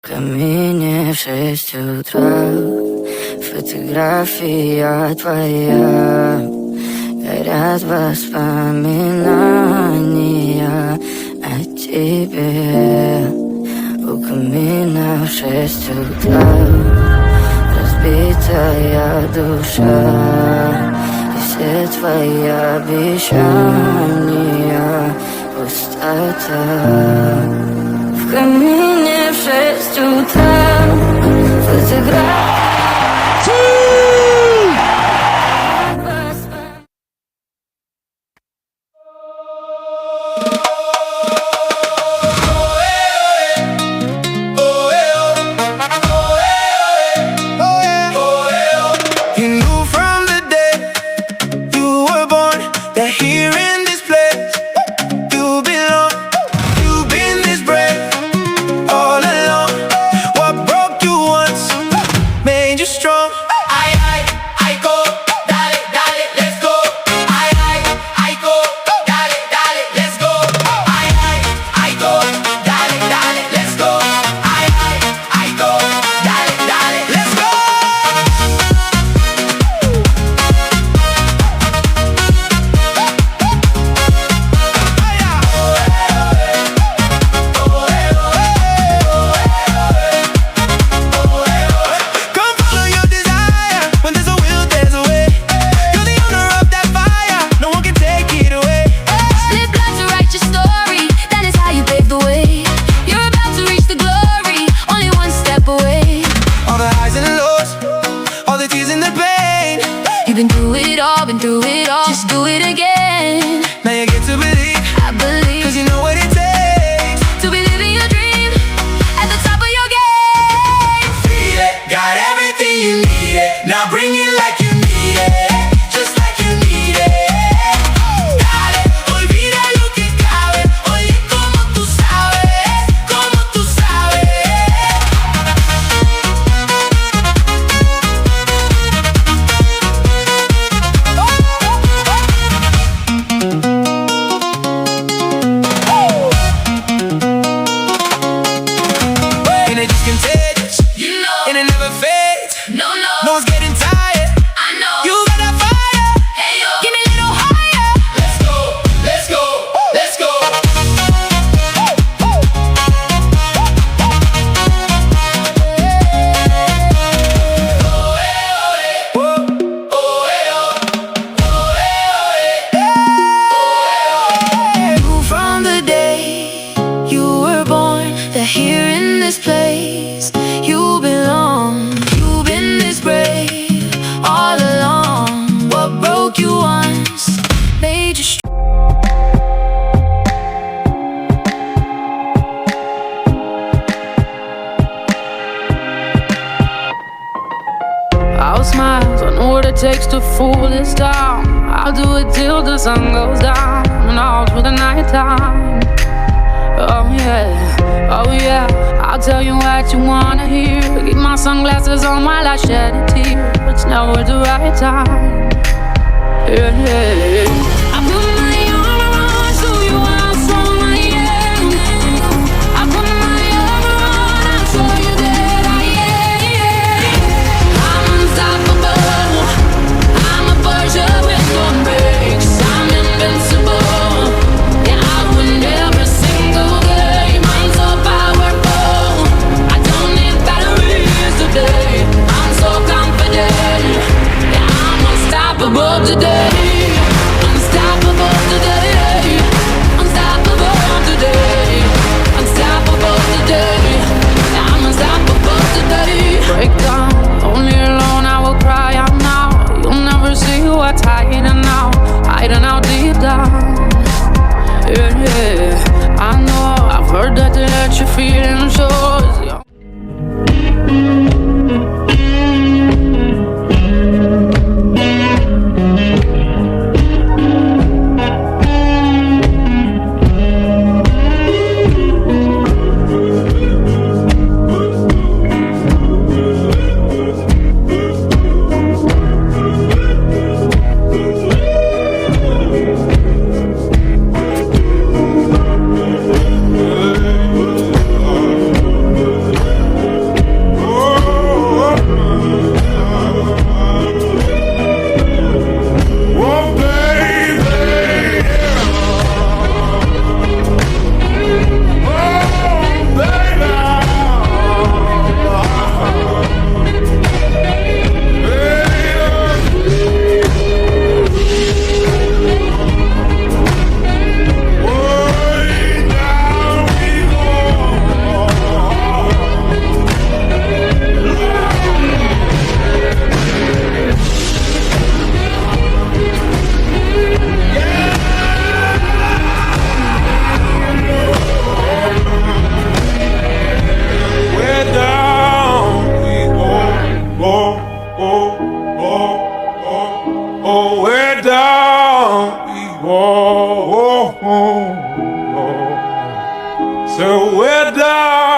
В камине в 6 утра фотография твоя. Горят воспоминания о тебе. У камина в 6 утра разбитая душа. И все твои обещания пустота. В камине в 6 утра фотография. Takes to fool this town. I'll do it till the sun goes down and all through the night time. Oh yeah, I'll tell you what you wanna hear. Keep my sunglasses on while I shed a tear. It's never the right time. Yeah. I put my arm around so you are so my end. I put my arm around and show you that I am. I'm unstoppable. I'm a virgin with no brakes. I'm invincible. Yeah, I win every single game. I'm so powerful. I don't need batteries today. I'm so confident. Yeah, I'm unstoppable today. Unstoppable today. Unstoppable today. Unstoppable today. Yeah, I'm unstoppable today. Break down, only alone I will cry out now. You'll never see what's hiding out deep down. Yeah, I know, I've heard that they let you feel in shows. So we're down.